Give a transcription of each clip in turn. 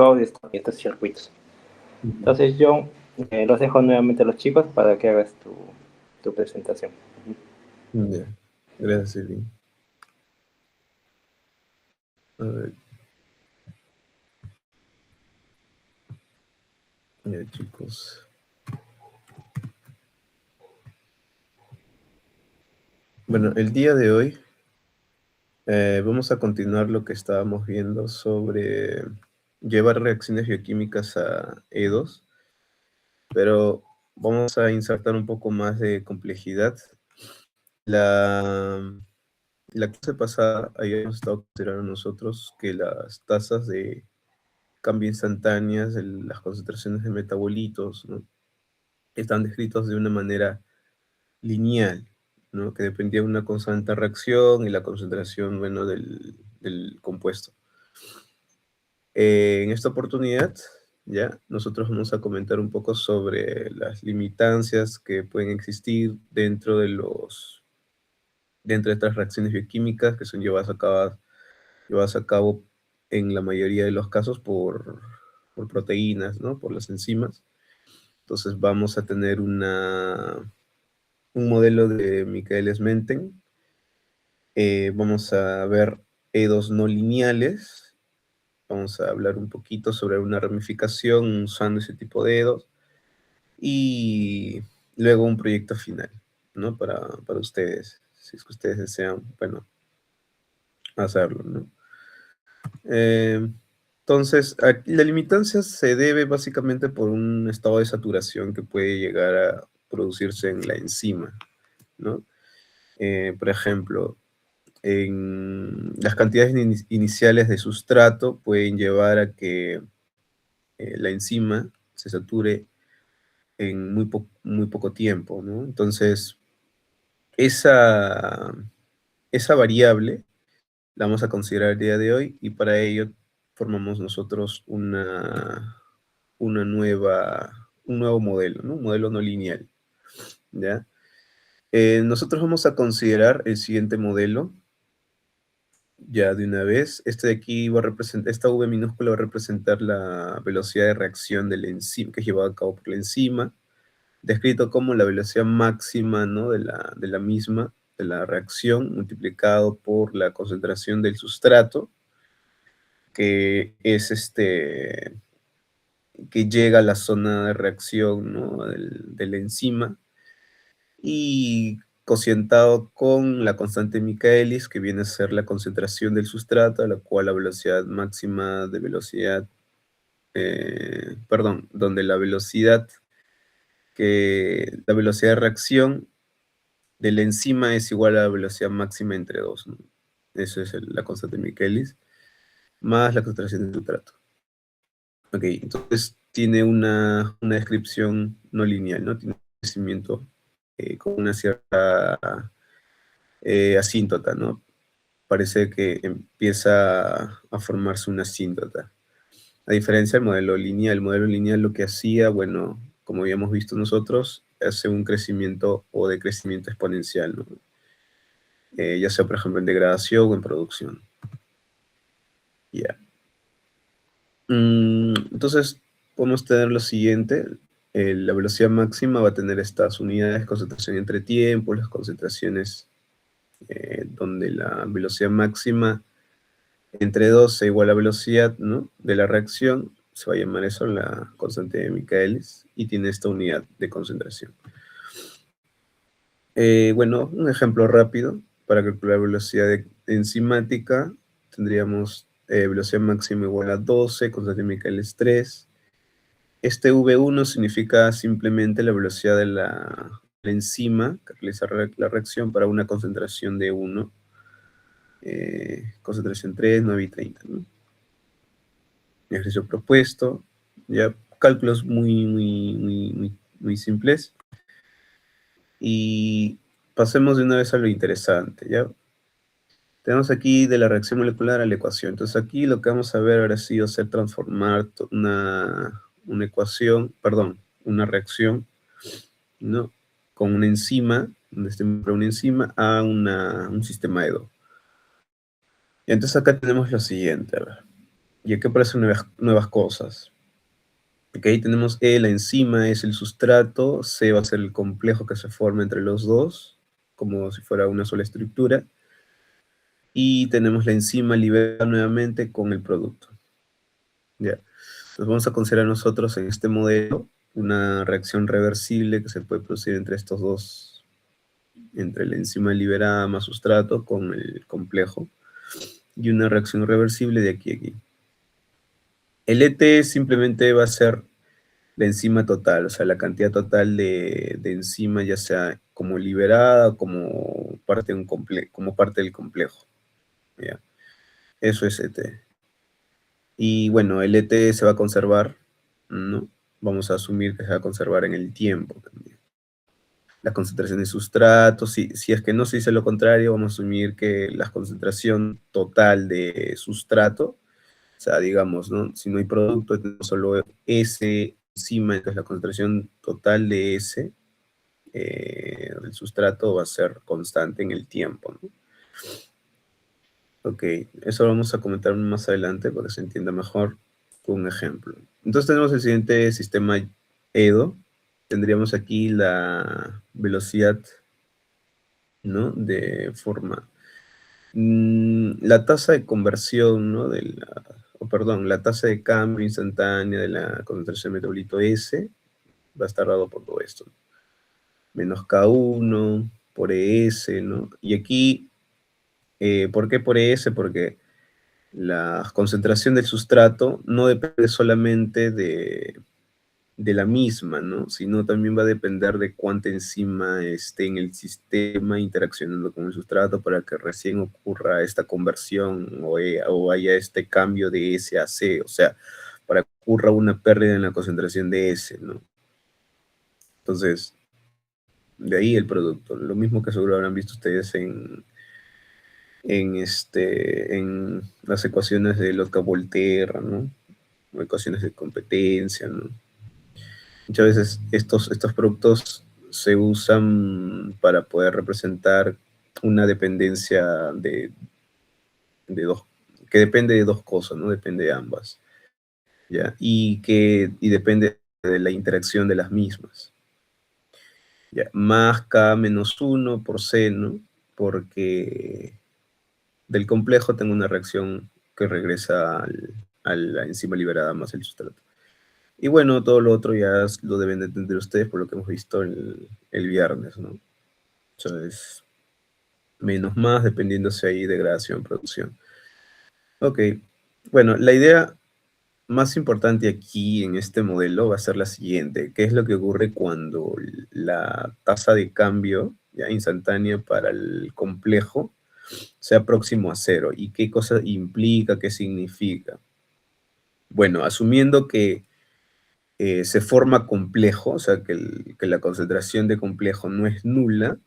todos estos circuitos. Entonces yo los dejo nuevamente a los chicos para que hagas tu presentación. Ya, gracias, Elvin. A ver. Ya, chicos. Bueno, el día de hoy vamos a continuar lo que estábamos viendo sobre llevar reacciones bioquímicas a E2, pero vamos a insertar un poco más de complejidad. La clase pasada habíamos estado considerando nosotros que las tasas de cambio instantáneas, las concentraciones de metabolitos, ¿no?, están descritos de una manera lineal, ¿no?, que dependía de una constante reacción y la concentración, bueno, del compuesto. En esta oportunidad, ya, nosotros vamos a comentar un poco sobre las limitancias que pueden existir dentro de estas reacciones bioquímicas que son llevadas a cabo en la mayoría de los casos por proteínas, ¿no?, por las enzimas. Entonces vamos a tener un modelo de Michaelis-Menten. Vamos a ver E2 no lineales. Vamos a hablar un poquito sobre una ramificación usando ese tipo de E2. Y luego un proyecto final, ¿no?, para ustedes, si es que ustedes desean, bueno, hacerlo, ¿no? Entonces, aquí la limitancia se debe básicamente por un estado de saturación que puede llegar a producirse en la enzima, ¿no? Por ejemplo, las cantidades iniciales de sustrato pueden llevar a que la enzima se sature en muy poco tiempo, ¿no? Entonces, esa variable la vamos a considerar el día de hoy y para ello formamos nosotros un nuevo modelo, ¿no? Un modelo no lineal, ¿ya? Nosotros vamos a considerar el siguiente modelo, ya de una vez. Este de aquí va a representar, esta V minúscula va a representar la velocidad de reacción de la enzima, que es llevada a cabo por la enzima, descrito como la velocidad máxima, ¿no?, de la misma, de la reacción, multiplicado por la concentración del sustrato, que es que llega a la zona de reacción, ¿no?, de la enzima, y cocientado con la constante Michaelis, que viene a ser la concentración del sustrato, a la cual la velocidad máxima de velocidad, donde la velocidad de reacción de la enzima es igual a la velocidad máxima entre 2, ¿no? Eso es la constante Michaelis, más la concentración del sustrato. Ok, entonces tiene una descripción no lineal, ¿no? Tiene un crecimiento con una cierta asíntota, ¿no? Parece que empieza a formarse una asíntota. A diferencia del modelo lineal. El modelo lineal lo que hacía, bueno, como habíamos visto nosotros, hace un crecimiento o decrecimiento exponencial, ¿no? Ya sea, por ejemplo, en degradación o en producción. Ya. Entonces, podemos tener lo siguiente. La velocidad máxima va a tener estas unidades: concentración entre tiempo, las concentraciones donde la velocidad máxima entre 2 sea igual a la velocidad, ¿no?, de la reacción. Se va a llamar eso la constante de Michaelis, y tiene esta unidad de concentración. Bueno, un ejemplo rápido para calcular velocidad enzimática. Tendríamos velocidad máxima igual a 12, constante de Michaelis 3. Este V1 significa simplemente la velocidad de la enzima que realiza la reacción para una concentración de 1. Concentración 3, 9 y 30, ¿no? Ejercicio propuesto, ya cálculos muy simples. Y pasemos de una vez a lo interesante, ¿ya? Tenemos aquí de la reacción molecular a la ecuación. Entonces aquí lo que vamos a ver ahora sí va a ser transformar una ecuación, perdón, una reacción, ¿no?, con una enzima, donde esté una enzima, a un sistema EDO. Y entonces acá tenemos lo siguiente, a ver. Y aquí aparecen nuevas cosas. Ok, tenemos E, la enzima es el sustrato, C va a ser el complejo que se forma entre los dos, como si fuera una sola estructura. Y tenemos la enzima liberada nuevamente con el producto. Ya. Entonces vamos a considerar nosotros en este modelo una reacción reversible que se puede producir entre estos dos, entre la enzima liberada más sustrato con el complejo, y una reacción reversible de aquí a aquí. El ET simplemente va a ser la enzima total, o sea, la cantidad total de enzima, ya sea como liberada o como parte, como parte del complejo. ¿Ya? Eso es ET. Y bueno, el ET se va a conservar, ¿no? Vamos a asumir que se va a conservar en el tiempo también. La concentración de sustrato, si es que no se dice lo contrario, vamos a asumir que la concentración total de sustrato, o sea, digamos, ¿no? Si no hay producto, tenemos solo S encima, entonces la concentración total de S del sustrato va a ser constante en el tiempo, ¿no? Ok, eso lo vamos a comentar más adelante para que se entienda mejor con un ejemplo. Entonces tenemos el siguiente sistema EDO. Tendríamos aquí la velocidad, ¿no? De forma. La tasa de conversión, ¿no? Perdón, la tasa de cambio instantánea de la concentración de metabolito S va a estar dado por todo esto. Menos K1 por ES, ¿no? Y aquí, ¿por qué por ES? Porque la concentración del sustrato no depende solamente de la misma, ¿no? Sino también va a depender de cuánta enzima esté en el sistema interaccionando con el sustrato para que recién ocurra esta conversión o haya este cambio de S a C, o sea, para que ocurra una pérdida en la concentración de S, ¿no? Entonces, de ahí el producto. Lo mismo que seguro habrán visto ustedes en las ecuaciones de Lotka-Volterra, ¿no? O ecuaciones de competencia, ¿no? Muchas veces estos productos se usan para poder representar una dependencia de dos, que depende de dos cosas, ¿no? Depende de ambas, ¿ya? Y depende de la interacción de las mismas, ¿ya? Más K menos 1 por C, ¿no? Porque del complejo tengo una reacción que regresa a la enzima liberada más el sustrato. Y bueno, todo lo otro ya lo deben de entender ustedes por lo que hemos visto el viernes, ¿no? Entonces, menos más, dependiendo si hay degradación, producción. Ok, bueno, la idea más importante aquí en este modelo va a ser la siguiente. ¿Qué es lo que ocurre cuando la tasa de cambio ya instantánea para el complejo sea próximo a cero? ¿Y qué cosa implica, qué significa? Bueno, asumiendo que se forma complejo, o sea, que la concentración de complejo no es nula,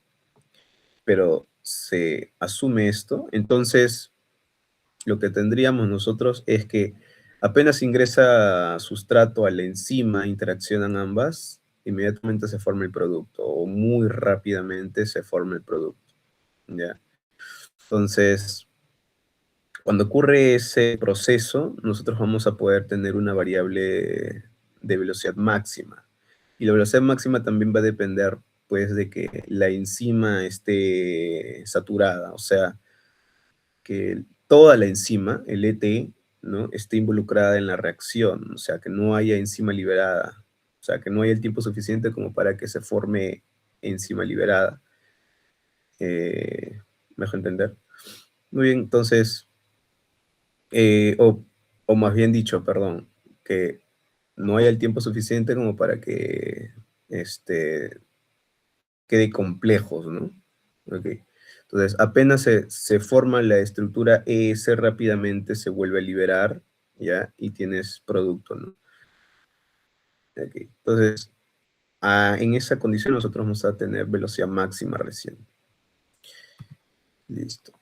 pero se asume esto, entonces lo que tendríamos nosotros es que apenas ingresa sustrato a la enzima, interaccionan ambas, inmediatamente se forma el producto, o muy rápidamente se forma el producto, ¿ya? Entonces, cuando ocurre ese proceso, nosotros vamos a poder tener una variable de velocidad máxima. Y la velocidad máxima también va a depender, pues, de que la enzima esté saturada, o sea, que toda la enzima, el ET, ¿no? esté involucrada en la reacción, o sea, que no haya enzima liberada, o sea, que no haya el tiempo suficiente como para que se forme enzima liberada. ¿Me dejo entender? Muy bien, entonces, eh, o, o más bien dicho, perdón, que no haya el tiempo suficiente como para que quede complejos, ¿no? Ok. Entonces, apenas se forma la estructura ES, rápidamente se vuelve a liberar, ¿ya? Y tienes producto, ¿no? Ok. Entonces, en esa condición nosotros vamos a tener velocidad máxima recién. Listo.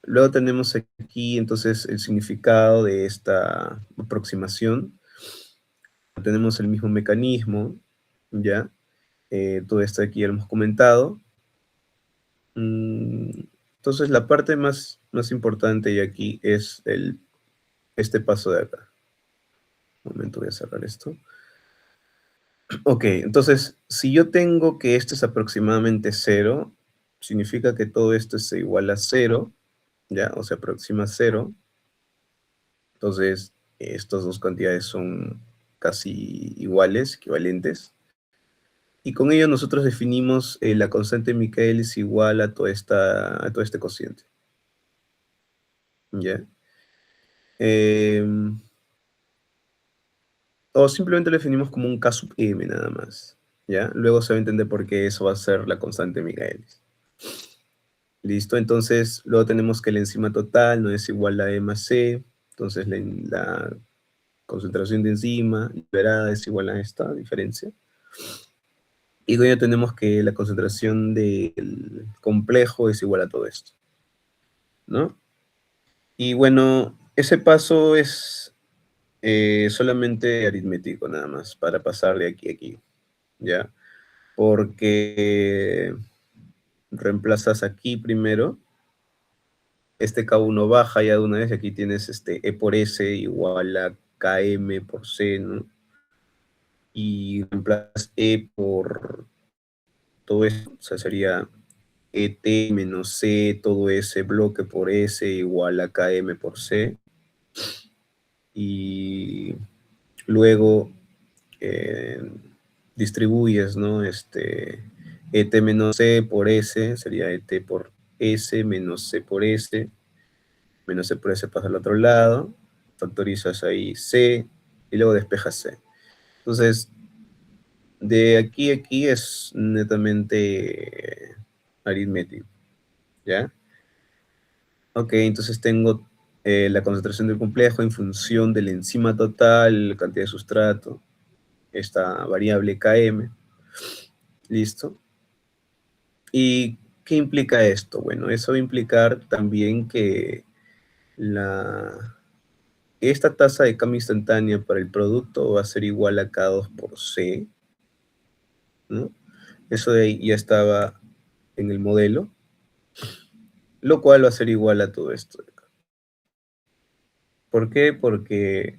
Luego tenemos aquí entonces el significado de esta aproximación. Tenemos el mismo mecanismo, ¿ya? Todo esto aquí ya lo hemos comentado. Entonces la parte más importante y aquí es este paso de acá. Un momento, voy a cerrar esto. Ok, entonces, si yo tengo que esto es aproximadamente 0, significa que todo esto es igual a 0, ¿ya? O se aproxima a 0. Entonces, estas dos cantidades son casi iguales, equivalentes. Y con ello nosotros definimos la constante de Michaelis igual a todo este cociente. ¿Ya? O simplemente lo definimos como un K sub m nada más. ¿Ya? Luego se va a entender por qué eso va a ser la constante de Michaelis. Listo, entonces luego tenemos que la enzima total no es igual a E más C. Entonces la concentración de enzima liberada es igual a esta diferencia. Y luego ya tenemos que la concentración del complejo es igual a todo esto, ¿no? Y bueno, ese paso es solamente aritmético nada más, para pasar de aquí a aquí, ¿ya? Porque reemplazas aquí primero, este K1 baja ya de una vez, aquí tienes E por S igual a KM por C, ¿no? Y reemplazas E por todo esto, o sea, sería ET menos C, todo ese bloque por S igual a KM por C. Y luego distribuyes, ¿no? ET menos C por S, sería ET por S menos C por S, menos C por S pasa al otro lado, factorizas ahí C y luego despejas C. Entonces, de aquí a aquí es netamente aritmético, ¿ya? Ok, entonces tengo la concentración del complejo en función de la enzima total, la cantidad de sustrato, esta variable Km, ¿listo? ¿Y qué implica esto? Bueno, eso va a implicar también que esta tasa de cambio instantánea para el producto va a ser igual a K2 por C, ¿no? Eso de ahí ya estaba en el modelo, lo cual va a ser igual a todo esto de acá. ¿Por qué? Porque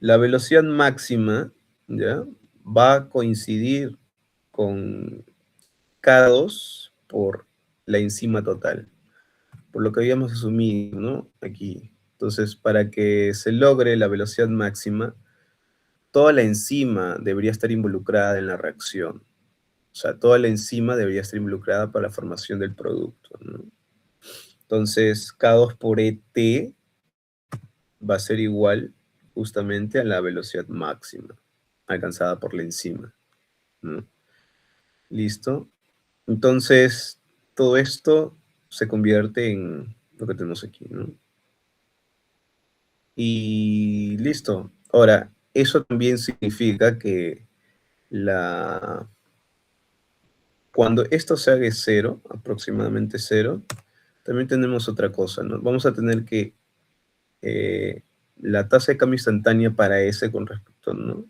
la velocidad máxima, ¿ya? Va a coincidir con K2 por la enzima total, por lo que habíamos asumido, ¿no? Aquí. Entonces, para que se logre la velocidad máxima, toda la enzima debería estar involucrada en la reacción. O sea, toda la enzima debería estar involucrada para la formación del producto, ¿no? Entonces, K2 por ET va a ser igual justamente a la velocidad máxima alcanzada por la enzima, ¿no? ¿Listo? Entonces, todo esto se convierte en lo que tenemos aquí, ¿no? Y listo. Ahora, eso también significa que cuando esto se haga cero, aproximadamente cero, también tenemos otra cosa, ¿no? Vamos a tener que la tasa de cambio instantánea para S con respecto, ¿no?,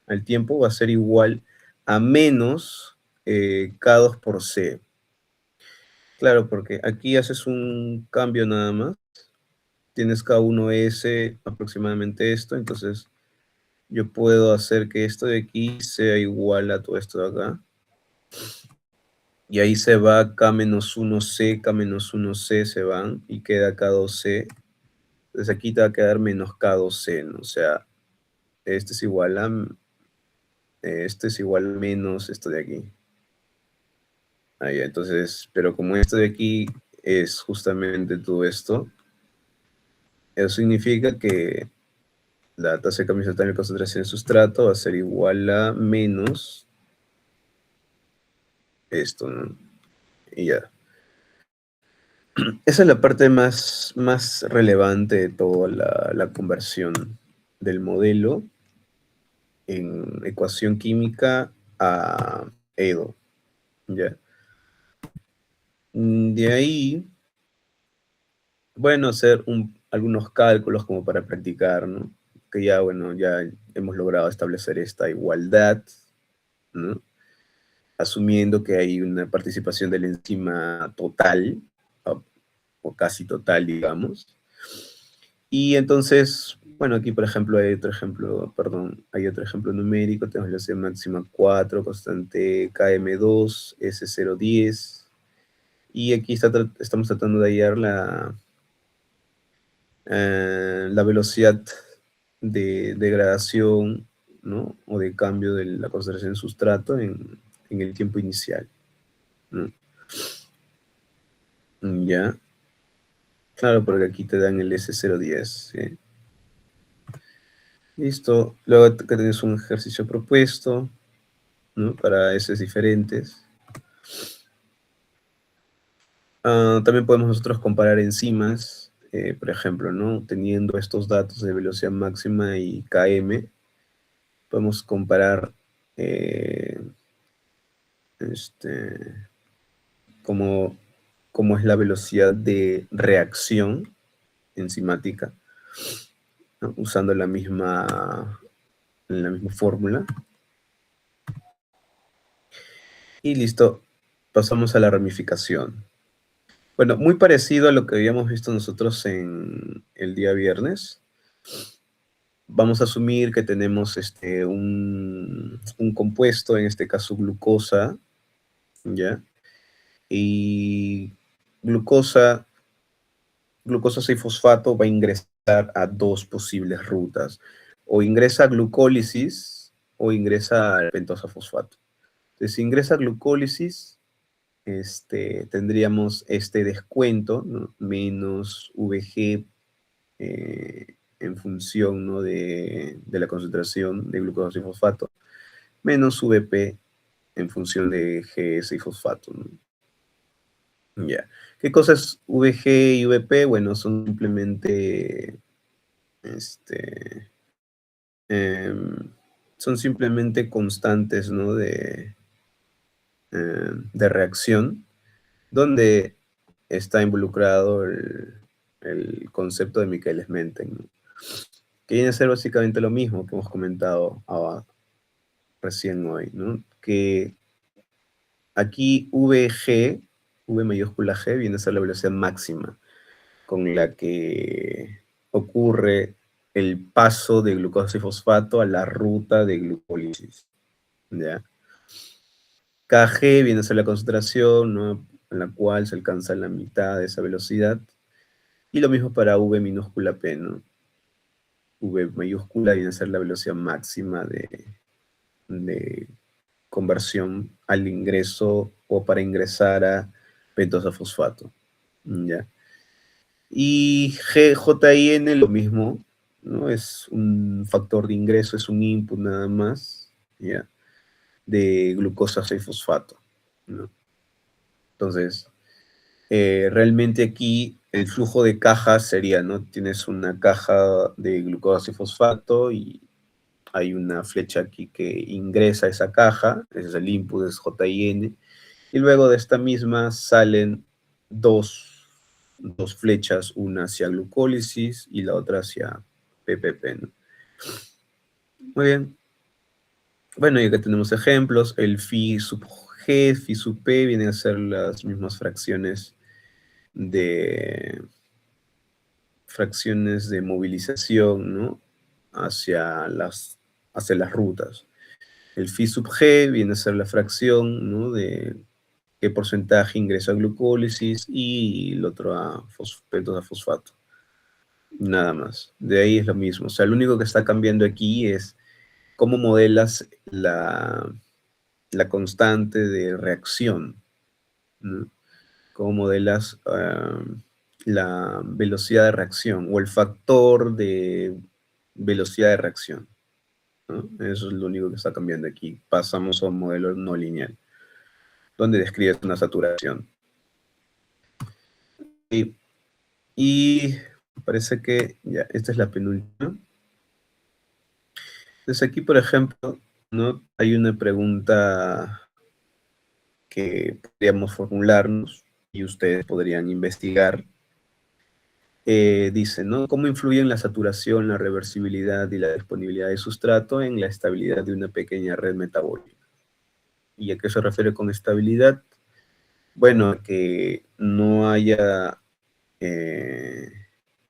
al tiempo va a ser igual a menos K2 por C. Claro, porque aquí haces un cambio nada más. Tienes K1S aproximadamente esto, entonces yo puedo hacer que esto de aquí sea igual a todo esto de acá. Y ahí se va K-1C, K-1C se van y queda K2C. Entonces aquí te va a quedar menos K2C, ¿no? O sea, este es igual a menos esto de aquí. Ahí, entonces, pero como esto de aquí es justamente todo esto, eso significa que la tasa de cambio instantáneo de concentración de sustrato va a ser igual a menos esto, ¿no? Y ya. Esa es la parte más relevante de toda la conversión del modelo en ecuación química a EDO, ¿ya? De ahí, bueno, hacer algunos cálculos como para practicar, ¿no? Que ya, bueno, ya hemos logrado establecer esta igualdad, ¿no? Asumiendo que hay una participación de la enzima total, o casi total, digamos. Y entonces Bueno, aquí, por ejemplo, hay otro ejemplo, perdón, hay otro ejemplo numérico. Tenemos velocidad máxima 4, constante KM2, S010. Y aquí estamos tratando de hallar la velocidad de degradación, ¿no? O de cambio de la concentración en sustrato en el tiempo inicial, ¿no? Ya, claro, porque aquí te dan el S010, ¿sí? Listo. Luego que tienes un ejercicio propuesto, ¿no? Para S diferentes. También podemos nosotros comparar enzimas, por ejemplo, ¿no? Teniendo estos datos de velocidad máxima y Km, podemos comparar eh, este, cómo, cómo es la velocidad de reacción enzimática, ¿no? Usando la misma fórmula. Y listo, pasamos a la ramificación. Bueno, muy parecido a lo que habíamos visto nosotros en el día viernes. Vamos a asumir que tenemos un compuesto, en este caso glucosa, ¿ya? Y glucosa, glucosa 6-fosfato va a ingresar a dos posibles rutas. O ingresa a glucólisis o ingresa a pentosa fosfato. Entonces, si ingresa a glucólisis, tendríamos este descuento, ¿no? Menos VG en función, ¿no? de la concentración de glucosa y fosfato, menos VP en función de GS y fosfato, ¿no? Ya. ¿Qué cosas VG y VP? Bueno, son simplemente, este, em, son simplemente constantes, ¿no? De reacción, donde está involucrado el concepto de Michaelis-Menten, ¿no? Que viene a ser básicamente lo mismo que hemos comentado recién hoy, ¿no? Que aquí VG, V mayúscula G, viene a ser la velocidad máxima con la que ocurre el paso de glucosa y fosfato a la ruta de glucólisis, ¿ya? Kg viene a ser la concentración, ¿no? En la cual se alcanza la mitad de esa velocidad. Y lo mismo para V minúscula P, ¿no? V mayúscula viene a ser la velocidad máxima de conversión al ingreso o para ingresar a pentosa fosfato, ¿ya? Y GJIN lo mismo, ¿no? Es un factor de ingreso, es un input nada más, ¿ya? De glucosa 6-fosfato, ¿no? Entonces, realmente aquí el flujo de cajas sería, ¿no? Tienes una caja de glucosa y fosfato y hay una flecha aquí que ingresa a esa caja, ese es el input, es JIN, y luego de esta misma salen dos flechas, una hacia glucólisis y la otra hacia PPP, ¿no? Muy bien. Bueno, y acá tenemos ejemplos. El phi sub G, phi sub P vienen a ser las mismas de, fracciones de movilización, ¿no? Hacia las rutas. El phi sub G viene a ser la fracción, ¿no? De qué porcentaje ingresa a glucólisis y el otro a pentosa fosfato. Nada más. De ahí es lo mismo. O sea, lo único que está cambiando aquí es cómo modelas la constante de reacción, ¿no? Cómo modelas la velocidad de reacción o el factor de velocidad de reacción, ¿no? Eso es lo único que está cambiando aquí. Pasamos a un modelo no lineal, donde describes una saturación. Y parece que ya, esta es la penúltima. Entonces aquí, por ejemplo, ¿no? Hay una pregunta que podríamos formularnos y ustedes podrían investigar. Dice, ¿no? ¿Cómo influyen la saturación, la reversibilidad y la disponibilidad de sustrato en la estabilidad de una pequeña red metabólica? ¿Y a qué se refiere con estabilidad? Bueno, que no haya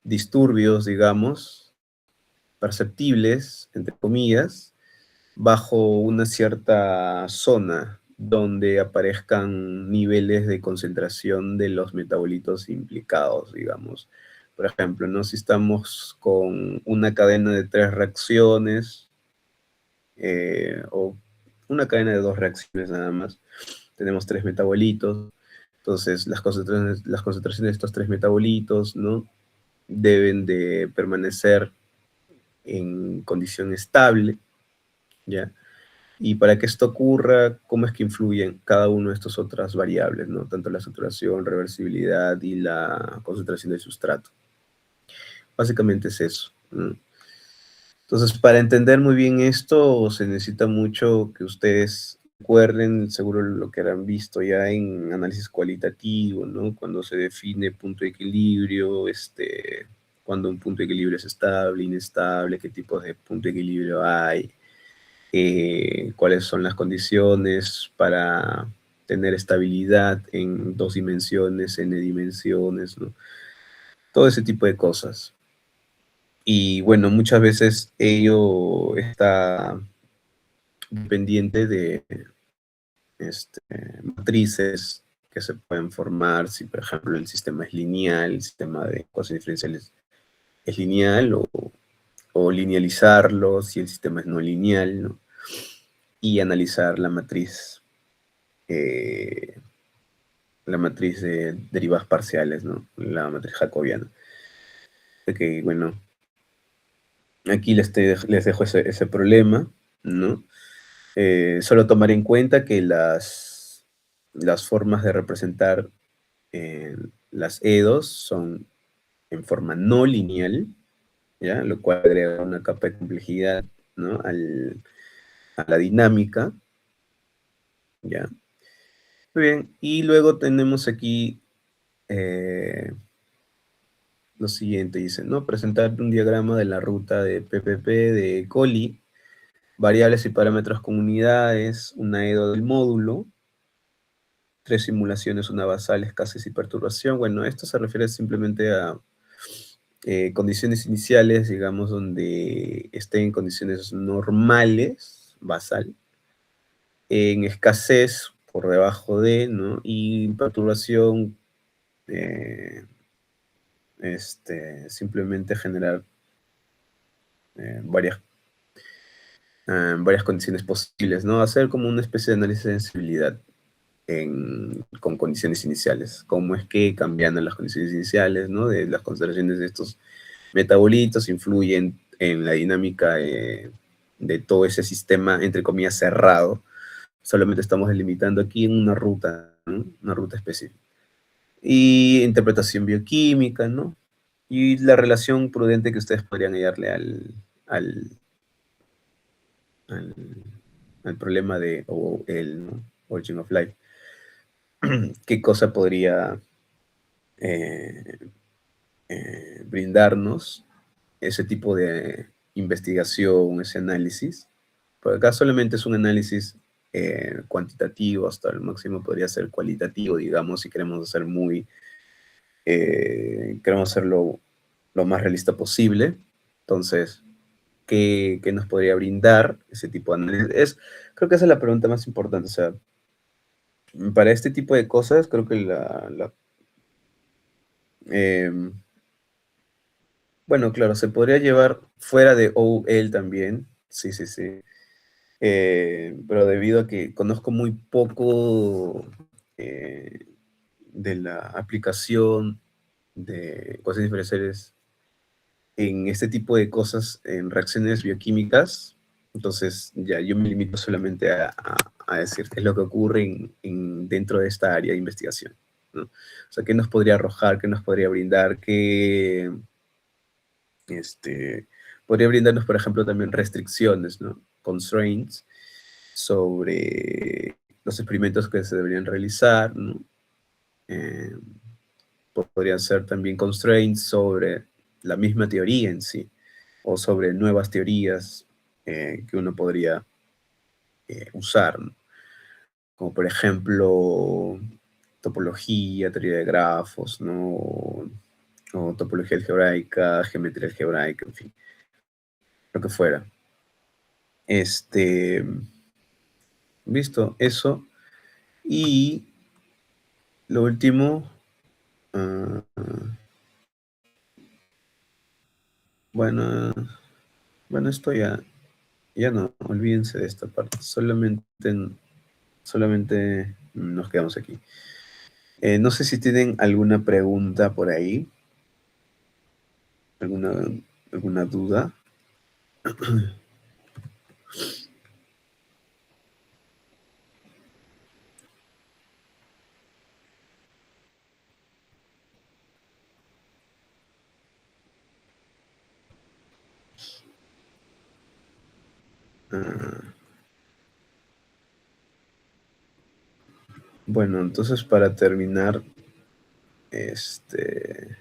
disturbios, digamos, perceptibles, entre comillas, bajo una cierta zona donde aparezcan niveles de concentración de los metabolitos implicados, digamos. Por ejemplo, ¿no? Si estamos con una cadena de 3 reacciones, o una cadena de 2 reacciones nada más, tenemos 3 metabolitos, entonces las concentraciones de estos 3 metabolitos, ¿no? Deben de permanecer en condición estable, ¿ya? Y para que esto ocurra, ¿cómo es que influyen cada uno de estas otras variables, ¿no? Tanto la saturación, reversibilidad y la concentración del sustrato. Básicamente es eso, ¿no? Entonces, para entender muy bien esto, se necesita mucho que ustedes recuerden, seguro lo que habrán visto ya en análisis cualitativo, ¿no? Cuando se define punto de equilibrio, cuando un punto de equilibrio es estable, inestable, qué tipos de punto de equilibrio hay, cuáles son las condiciones para tener estabilidad en 2 dimensiones, n dimensiones, ¿no? Todo ese tipo de cosas. Y bueno, muchas veces ello está dependiente de este, matrices que se pueden formar, si por ejemplo el sistema es lineal, el sistema de ecuaciones diferenciales es lineal, o linealizarlo si el sistema es no lineal, ¿no? Y analizar la matriz de derivadas parciales, ¿no? La matriz jacobiana. Que bueno, aquí les dejo ese problema, ¿no? Solo tomar en cuenta que las formas de representar las EDOs son en forma no lineal, ¿ya? Lo cual agrega una capa de complejidad, ¿no? A la dinámica, ¿ya? Muy bien, y luego tenemos aquí lo siguiente, dice, ¿no? Presentar un diagrama de la ruta de PPP de Colli, variables y parámetros con unidades, una EDO del módulo, 3 simulaciones, una basal, escasez y perturbación. Bueno, esto se refiere simplemente a condiciones iniciales, digamos, donde estén en condiciones normales, basal, en escasez por debajo de, ¿no? Y perturbación, eh, simplemente generar varias condiciones posibles, ¿no? Hacer como una especie de análisis de sensibilidad con condiciones iniciales, cómo es que cambiando las condiciones iniciales, ¿no? De las concentraciones de estos metabolitos influyen en la dinámica de todo ese sistema, entre comillas, cerrado. Solamente estamos delimitando aquí en una ruta, ¿no? Una ruta específica. Y interpretación bioquímica, ¿no? Y la relación prudente que ustedes podrían hallarle al, al, al problema de OL, ¿no? Origin of Life. ¿Qué cosa podría eh, brindarnos ese tipo de investigación, ese análisis? Porque acá solamente es un análisis cuantitativo, hasta el máximo podría ser cualitativo, digamos, si queremos hacer queremos hacerlo lo más realista posible. Entonces, ¿qué nos podría brindar ese tipo de análisis? Creo que esa es la pregunta más importante. O sea, para este tipo de cosas, creo que em, bueno, claro, se podría llevar fuera de OL también. Sí, sí, sí. Pero debido a que conozco muy poco eh, de la aplicación de ecuaciones diferenciales en este tipo de cosas, en reacciones bioquímicas, entonces ya yo me limito solamente a decir qué es lo que ocurre dentro de esta área de investigación, ¿no? O sea, qué nos podría arrojar, qué nos podría brindar, podría brindarnos, por ejemplo, también restricciones, ¿no? Constraints sobre los experimentos que se deberían realizar, ¿no? Eh, Podrían ser también constraints sobre la misma teoría en sí, o sobre nuevas teorías que uno podría usar, ¿no? Como por ejemplo topología, teoría de grafos, ¿no? O topología algebraica, geometría algebraica, en fin. lo que fuera. Este, Visto eso. Y lo último, ah, bueno, bueno, esto ya no, olvídense de esta parte. Solamente nos quedamos aquí. No sé si tienen alguna pregunta por ahí, alguna, alguna duda. Ah, bueno, entonces para terminar, este,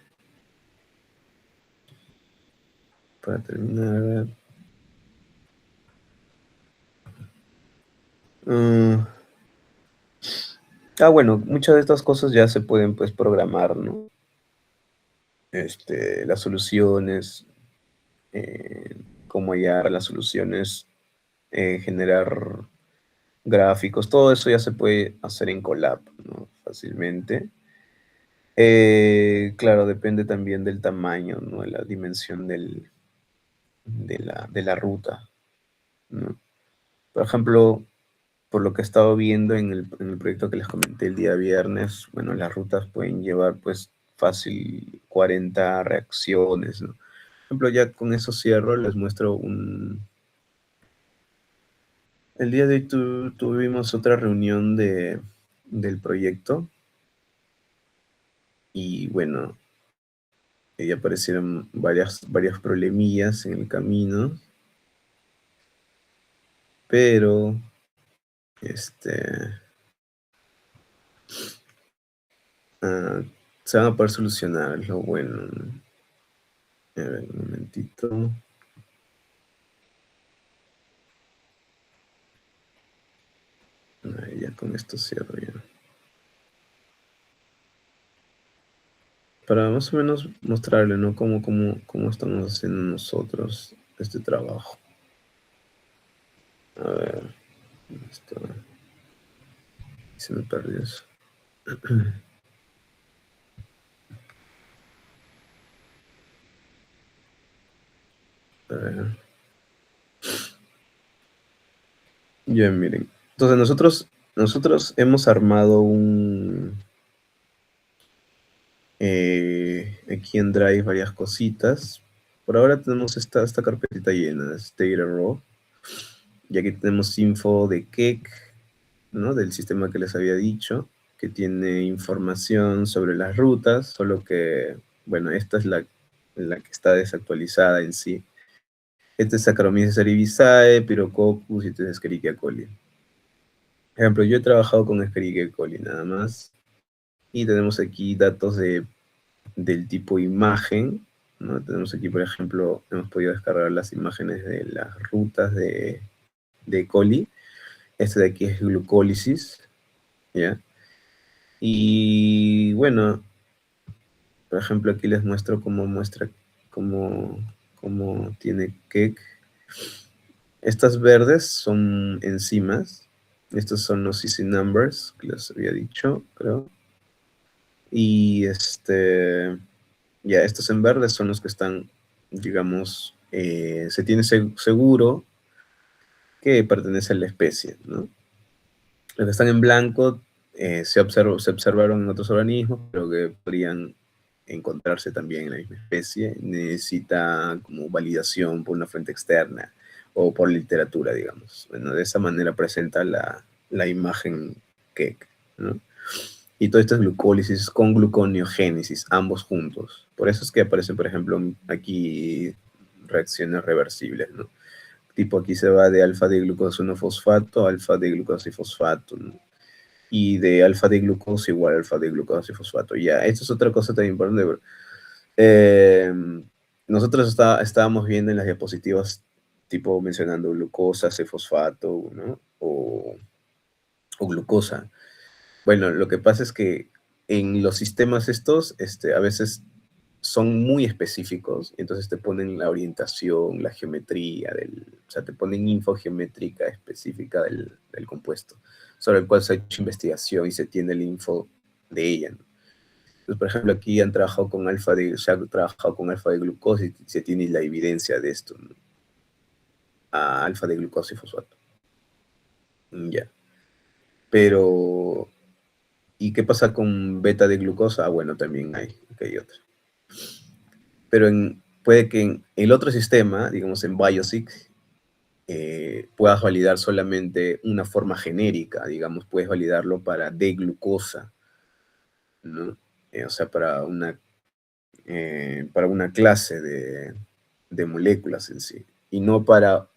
para terminar, a ver. Ah, bueno, muchas de estas cosas ya se pueden pues programar, ¿no? Las soluciones, eh, cómo hallar las soluciones, generar gráficos, todo eso ya se puede hacer en Colab, ¿no? Fácilmente. Claro, depende también del tamaño, ¿no? De la dimensión de la ruta, ¿no? Por ejemplo, por lo que he estado viendo en el proyecto que les comenté el día viernes, bueno, las rutas pueden llevar pues fácil 40 reacciones, ¿no? Por ejemplo, ya con eso cierro, les muestro El día de hoy tuvimos otra reunión del proyecto y bueno, ya aparecieron varias problemillas en el camino, pero este, ah, se van a poder solucionar, es lo bueno, ¿no? A ver, un momentito. Ya con esto cierro ya. Para más o menos mostrarle, ¿no? Cómo estamos haciendo nosotros este trabajo. A ver, esto, se me perdió eso. A ver. Ya, miren. Entonces nosotros hemos armado aquí en Drive varias cositas. Por ahora tenemos esta carpetita llena, es Data Raw. Y aquí tenemos info de Keck, ¿no? Del sistema que les había dicho, que tiene información sobre las rutas, solo que, bueno, esta es la que está desactualizada en sí. Este es Saccharomyces cerevisiae, Pirococcus y este es Escherichia coli. Por ejemplo, yo he trabajado con Escherichia coli nada más. Y tenemos aquí datos del tipo imagen, ¿no? Tenemos aquí, por ejemplo, hemos podido descargar las imágenes de las rutas de coli. Este de aquí es glucólisis, ¿ya? Y bueno, por ejemplo, aquí les muestro cómo, cómo tiene Keck. Estas verdes son enzimas. Estos son los easy numbers que les había dicho, creo. Y ya estos en verde son los que están, digamos, se tiene seguro que pertenece a la especie, ¿no? Los que están en blanco se observaron en otros organismos, pero que podrían encontrarse también en la misma especie. Necesita como validación por una fuente externa o por literatura, digamos. Bueno, de esa manera presenta la imagen Keck, ¿no? Y todo esto es glucólisis con gluconeogénesis, ambos juntos. Por eso es que aparecen, por ejemplo, aquí reacciones reversibles, ¿no? Tipo aquí se va de alfa de glucosa 1 fosfato a alfa de glucosa y fosfato, ¿no? Y de alfa de glucosa igual a alfa de glucosa y fosfato. Ya, esto es otra cosa también importante. Eh, Nosotros estábamos viendo en las diapositivas, tipo mencionando glucosa, C-fosfato, ¿no? O glucosa. Bueno, lo que pasa es que en los sistemas estos, a veces son muy específicos, y entonces te ponen la orientación, la geometría, o sea, te ponen info geométrica específica del compuesto, sobre el cual se ha hecho investigación y se tiene el info de ella, ¿no? Entonces, por ejemplo, aquí se ha trabajado con alfa de glucosa y se tiene la evidencia de esto, ¿no? A alfa de glucosa y fosfato. Ya. Pero, ¿y qué pasa con beta de glucosa? Ah, bueno, también hay otra. Pero puede que en el otro sistema, digamos en Biosic, puedas validar solamente una forma genérica, digamos, puedes validarlo para D-glucosa, ¿no? O sea, para una clase de moléculas en sí, y no para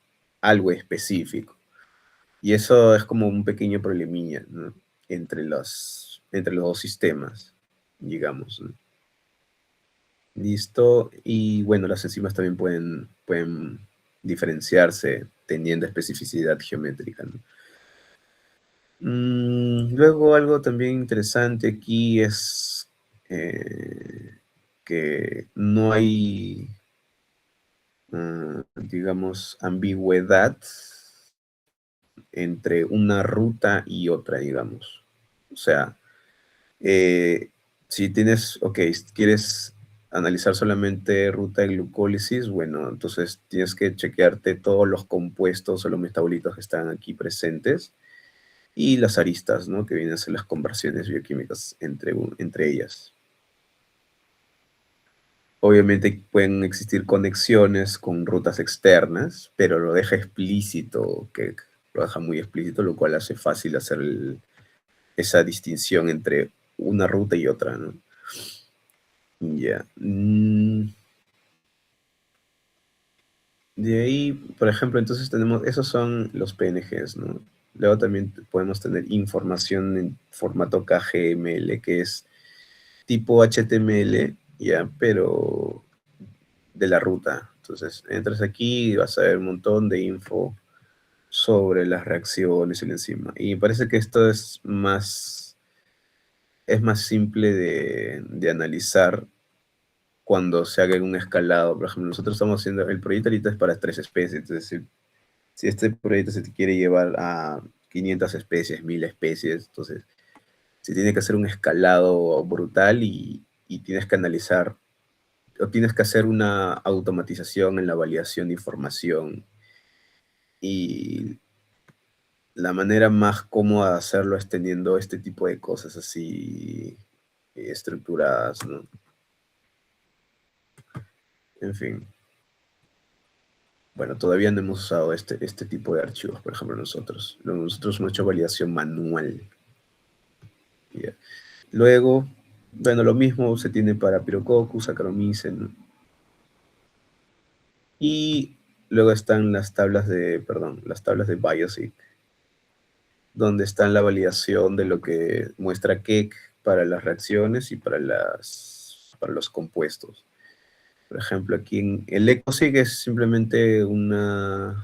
algo específico. Y eso es como un pequeño problemilla, ¿no? Entre los dos sistemas, digamos, ¿no? Listo. Y bueno, las enzimas también pueden diferenciarse teniendo especificidad geométrica, ¿no? Luego algo también interesante aquí es que no hay, digamos, ambigüedad entre una ruta y otra, digamos. O sea, eh, si quieres analizar solamente ruta de glucólisis, bueno, entonces tienes que chequearte todos los compuestos o los metabolitos que están aquí presentes y las aristas, ¿no? Que vienen a ser las conversiones bioquímicas entre ellas. Obviamente pueden existir conexiones con rutas externas, pero lo deja muy explícito, lo cual hace fácil hacer esa distinción entre una ruta y otra, ¿no? Ya. De ahí, por ejemplo, entonces esos son los PNGs, ¿no? Luego también podemos tener información en formato KGML, que es tipo HTML, ya, pero de la ruta. Entonces, entras aquí y vas a ver un montón de info sobre las reacciones y la enzima. Y me parece que esto es más simple de analizar cuando se haga un escalado. Por ejemplo, nosotros estamos haciendo, el proyecto ahorita es para 3 especies, entonces si este proyecto se te quiere llevar a 500 especies, 1000 especies, entonces se tiene que hacer un escalado brutal y tienes que analizar o tienes que hacer una automatización en la validación de información. Y la manera más cómoda de hacerlo es teniendo este tipo de cosas así estructuradas, ¿no? En fin. Bueno, todavía no hemos usado este tipo de archivos, por ejemplo, nosotros. Nosotros hemos hecho validación manual. ¿Ya? Luego, bueno, lo mismo se tiene para Pirococcus, Saccharomyces, ¿no? Y luego están las tablas de Biosic, donde está la validación de lo que muestra Keck para las reacciones y para los compuestos. Por ejemplo, aquí en el EcoSig es simplemente una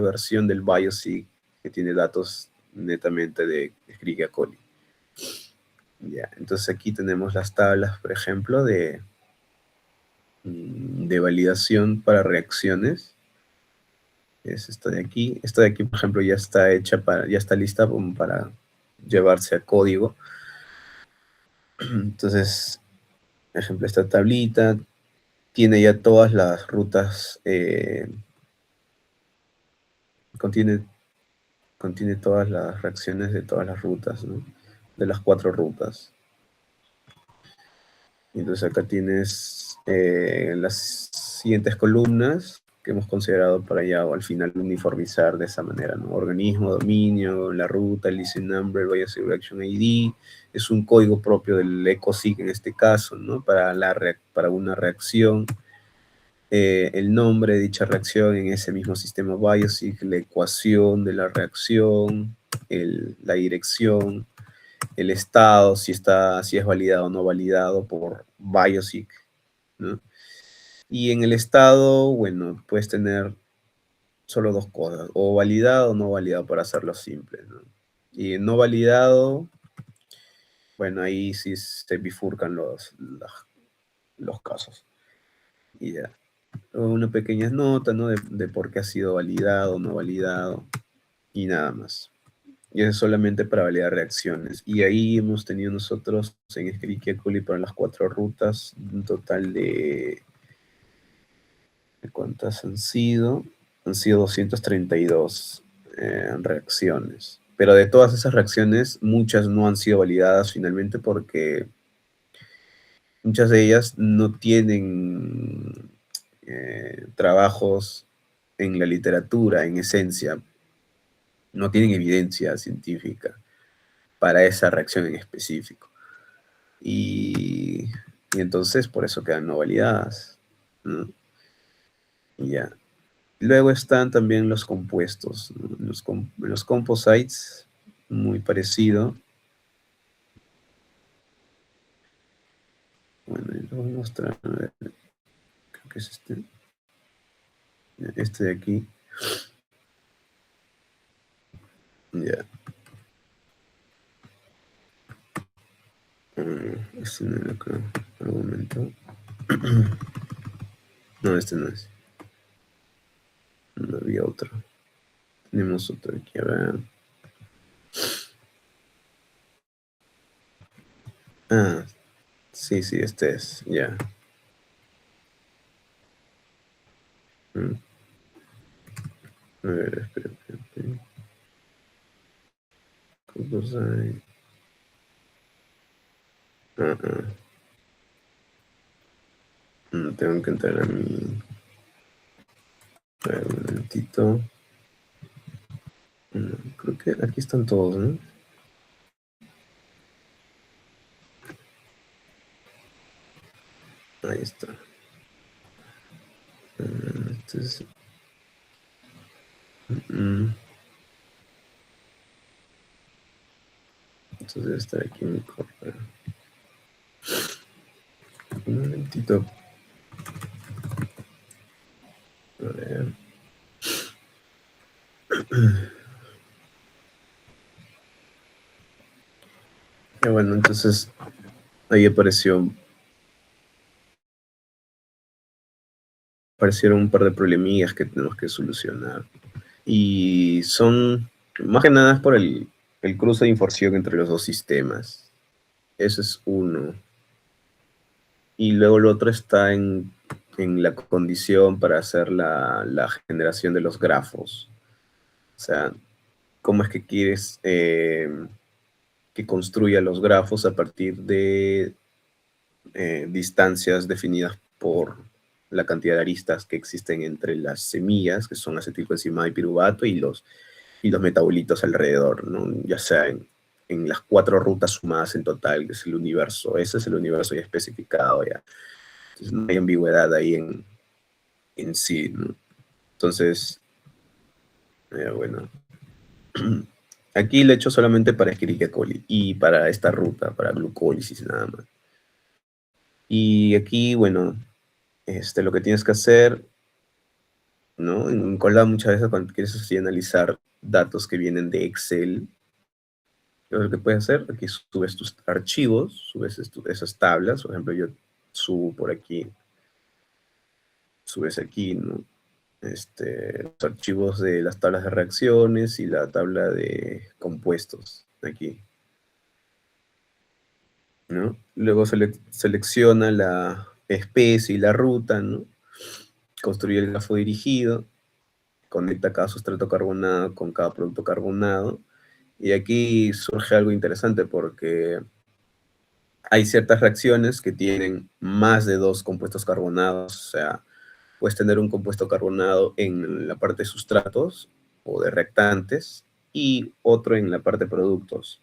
versión del Biosig que tiene datos netamente de Escherichia coli. Ya, entonces aquí tenemos las tablas, por ejemplo, de validación para reacciones. Es esta de aquí. Esta de aquí, por ejemplo, ya está ya está lista para llevarse a código. Entonces, por ejemplo, esta tablita tiene ya todas las rutas, contiene todas las reacciones de todas las rutas, ¿no? De las 4 rutas. Entonces acá tienes las siguientes columnas que hemos considerado para ya al final uniformizar de esa manera, ¿no? Organismo, dominio, la ruta, el listen number, Biosig Reaction ID, es un código propio del EcoSig en este caso, ¿no? Para una reacción, el nombre de dicha reacción en ese mismo sistema Biosig, la ecuación de la reacción, la dirección, el estado, si es validado o no validado por Biosig, ¿no? Y en el estado, bueno, puedes tener solo dos cosas, o validado o no validado para hacerlo simple, ¿no? Y no validado, bueno, ahí sí se bifurcan los casos. Y ya. Una pequeña nota, ¿no? De por qué ha sido validado o no validado. Y nada más. Y eso es solamente para validar reacciones. Y ahí hemos tenido nosotros en Escherichia coli para las 4 rutas un total ¿de cuántas han sido? Han sido 232 reacciones. Pero de todas esas reacciones, muchas no han sido validadas finalmente porque muchas de ellas no tienen trabajos en la literatura, en esencia, no tienen evidencia científica para esa reacción en específico. Y, y entonces por eso quedan no validadas, ¿no? Y ya. Luego están también los compuestos, ¿no? Los composites, muy parecido. Bueno, y lo voy a mostrar, a ver, creo que es este de aquí. Ya. Este no era, creo, argumento. No, este no es. No había otro. Tenemos otro aquí, a ver. Ah, sí, sí, este es, ya. Mm. A ver, espera, espera. Composite. Ah. Tengo que entrar a mi... A ver, un momentito. Creo que aquí están todos, ¿no? Ahí está. Este es... Entonces debe estar aquí mi correo. Un momentito. A ver. Y bueno, entonces ahí aparecieron un par de problemillas que tenemos que solucionar. Y son, más que nada, es por el cruce de información entre los dos sistemas. Ese es uno. Y luego el otro está en la condición para hacer la generación de los grafos. O sea, cómo es que quieres que construya los grafos a partir de distancias definidas por la cantidad de aristas que existen entre las semillas, que son acetilcoenzima y piruvato, y los metabolitos alrededor, ¿no? Ya sea en las 4 rutas sumadas en total, que es el universo. Ese es el universo ya especificado, ya. Entonces, no hay ambigüedad ahí en sí, ¿no? Entonces, bueno, aquí lo he hecho solamente para Escherichia coli y para esta ruta, para glucólisis nada más. Y aquí, bueno, lo que tienes que hacer, ¿no? En Colab muchas veces cuando quieres así analizar datos que vienen de Excel, lo que puedes hacer, aquí subes tus archivos, subes esas tablas, por ejemplo, yo subo por aquí, subes aquí, ¿no? Los archivos de las tablas de reacciones y la tabla de compuestos, aquí, ¿no? Luego selecciona la especie y la ruta, ¿no? Construye el grafo dirigido, conecta cada sustrato carbonado con cada producto carbonado, y aquí surge algo interesante porque hay ciertas reacciones que tienen más de 2 compuestos carbonados, o sea, puedes tener un compuesto carbonado en la parte de sustratos o de reactantes y otro en la parte de productos.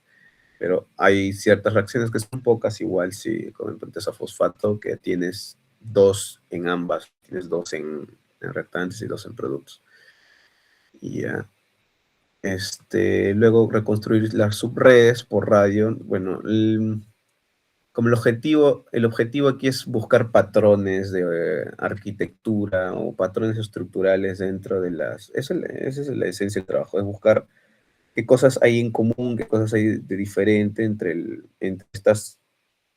Pero hay ciertas reacciones que son pocas, igual si con el pentesafosfato que tienes 2 en ambas, tienes 2 en reactantes y 2 en productos. Y ya. Luego reconstruir las subredes por radio. Bueno, como el objetivo aquí es buscar patrones de arquitectura o patrones estructurales dentro de esa es la esencia del trabajo, es buscar qué cosas hay en común, qué cosas hay de diferente entre estas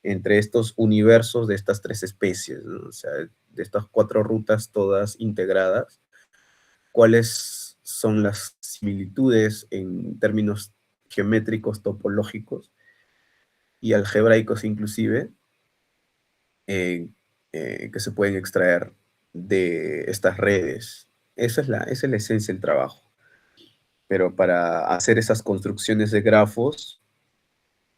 entre estos universos de estas tres especies, ¿no? O sea, de estas cuatro rutas todas integradas, cuáles son las similitudes en términos geométricos, topológicos y algebraicos inclusive, eh, que se pueden extraer de estas redes. Esa es la esencia del trabajo. Pero para hacer esas construcciones de grafos,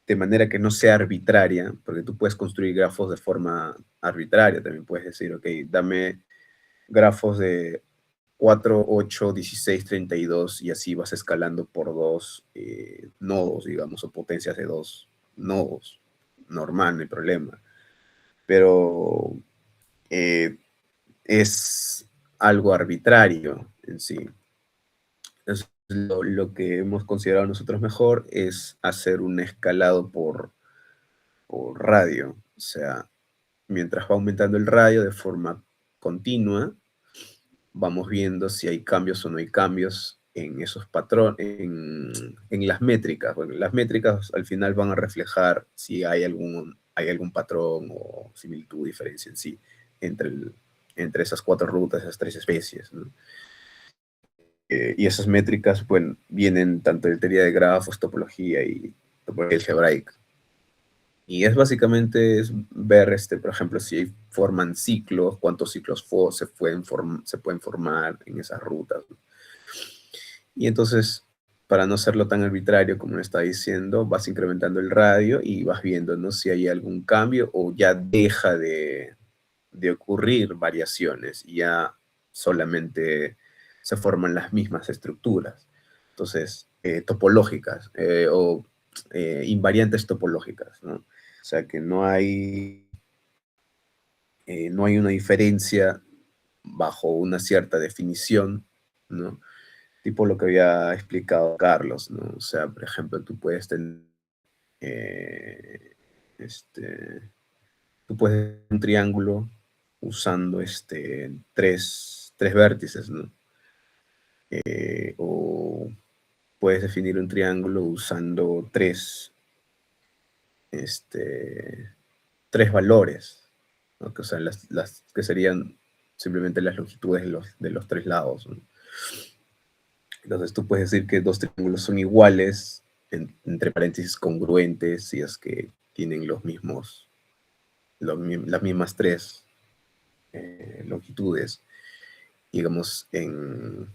de manera que no sea arbitraria, porque tú puedes construir grafos de forma arbitraria, también puedes decir, ok, dame grafos de 4, 8, 16, 32, y así vas escalando por dos nodos, digamos, o potencias de dos nodos. Normal, no hay problema. Pero eh, es algo arbitrario en sí. Entonces, lo que hemos considerado nosotros mejor es hacer un escalado por radio. O sea, mientras va aumentando el radio de forma continua, vamos viendo si hay cambios o no hay cambios en esos patrones, en las métricas. Bueno, las métricas al final van a reflejar si hay algún patrón o similitud, diferencia en sí, entre, entre esas cuatro rutas, esas tres especies, ¿no? Y esas métricas, bueno, vienen tanto de teoría de grafos, topología y topología algebraica. Y es básicamente ver, por ejemplo, si forman ciclos, cuántos ciclos se pueden formar en esas rutas, ¿no? Y entonces, para no hacerlo tan arbitrario como le está diciendo, vas incrementando el radio y vas viendo, ¿no?, si hay algún cambio o ya deja de ocurrir variaciones y ya solamente se forman las mismas estructuras. Entonces, topológicas o invariantes topológicas, ¿no? O sea, que no hay una diferencia bajo una cierta definición, ¿no? Tipo lo que había explicado Carlos, ¿no? O sea, por ejemplo, eh, este, tú puedes tener un triángulo usando tres vértices, ¿no? O puedes definir un triángulo usando tres valores, ¿no? Que, o sea, que serían simplemente las longitudes de los tres lados, ¿no? Entonces tú puedes decir que dos triángulos son iguales, entre paréntesis congruentes, si es que tienen las mismas tres longitudes, digamos, en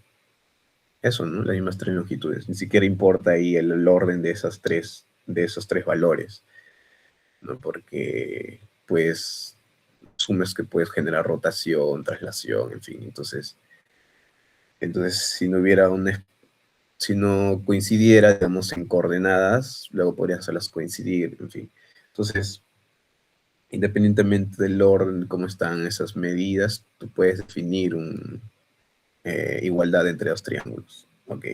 eso, ¿no? Las mismas tres longitudes. Ni siquiera importa ahí el orden de esos tres valores, ¿no? Porque, pues, asumes que puedes generar rotación, traslación, en fin. Entonces si no coincidiera, digamos, en coordenadas, luego podrías hacerlas coincidir, en fin. Entonces, independientemente del orden, cómo están esas medidas, tú puedes definir una igualdad entre dos triángulos. ¿Ok?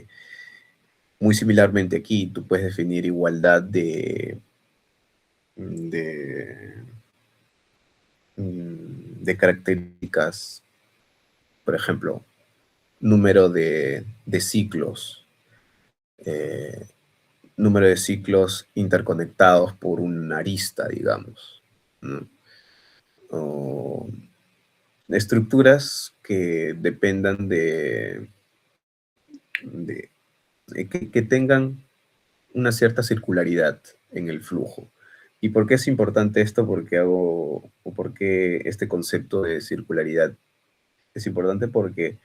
Muy similarmente aquí, tú puedes definir igualdad de, de características, por ejemplo, número de ciclos, eh, número de ciclos interconectados por una arista, digamos, ¿no? O estructuras que dependan que tengan una cierta circularidad en el flujo. ¿Y por qué es importante esto? ¿Por qué este concepto de circularidad es importante? Porque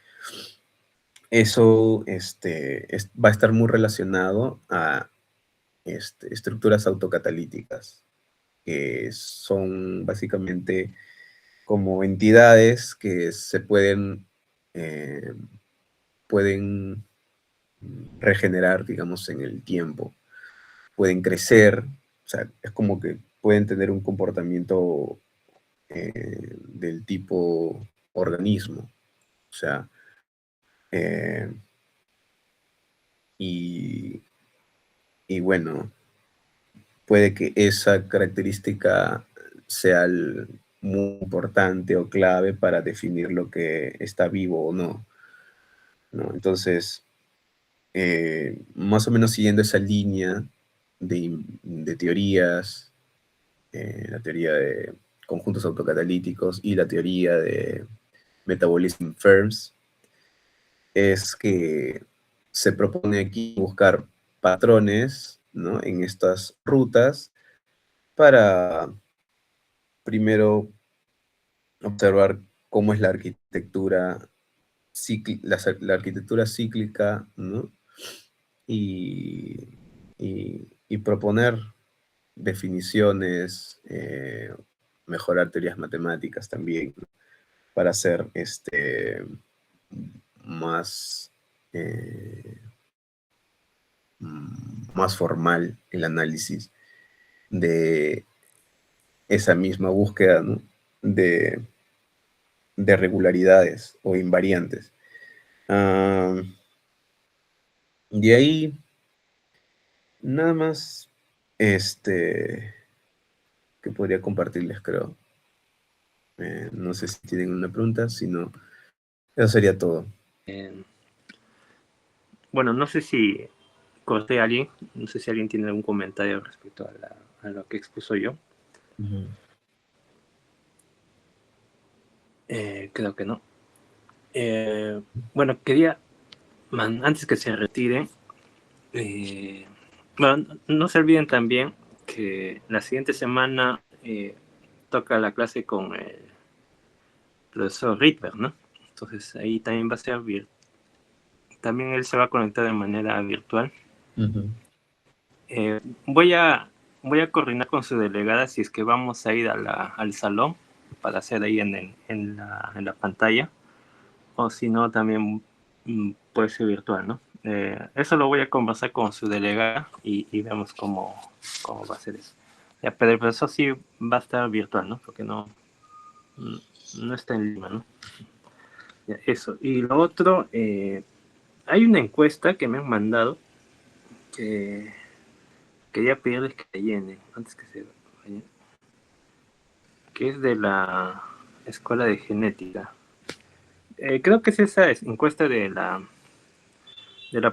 eso va a estar muy relacionado a estructuras autocatalíticas, que son básicamente como entidades que pueden regenerar, digamos, en el tiempo. Pueden crecer, o sea, es como que pueden tener un comportamiento del tipo organismo. O sea, eh, y, y bueno, puede que esa característica sea muy importante o clave para definir lo que está vivo o no, ¿no? Entonces, más o menos siguiendo esa línea de teorías la teoría de conjuntos autocatalíticos y la teoría de metabolism firms, es que se propone aquí buscar patrones, ¿no?, en estas rutas para primero observar cómo es la arquitectura, la arquitectura cíclica, ¿no? Y, y proponer definiciones, mejorar teorías matemáticas también, ¿no?, para hacer más, eh, más formal el análisis de esa misma búsqueda, ¿no?, de regularidades o invariantes. Ah, de ahí, nada más, que podría compartirles, creo. No sé si tienen una pregunta, si no, eso sería todo. Bueno, no sé si corté a alguien, no sé si alguien tiene algún comentario respecto a lo que expuso yo. Creo que no. Bueno, quería, antes que se retire, bueno, no se olviden también que la siguiente semana toca la clase con el profesor Rydberg, ¿no? Entonces ahí también va a ser también él se va a conectar de manera virtual. Voy a coordinar con su delegada si es que vamos a ir al salón para hacer ahí en la pantalla, o si no también puede ser virtual, ¿no? Eso lo voy a conversar con su delegada y vemos cómo va a ser eso. Ya, pero el profesor sí va a estar virtual, ¿no? Porque no está en Lima, ¿no? Ya, eso. Y lo otro, hay una encuesta que me han mandado que quería pedirles que llenen antes que se vayan, que es de la Escuela de Genética. Creo que es esa encuesta de la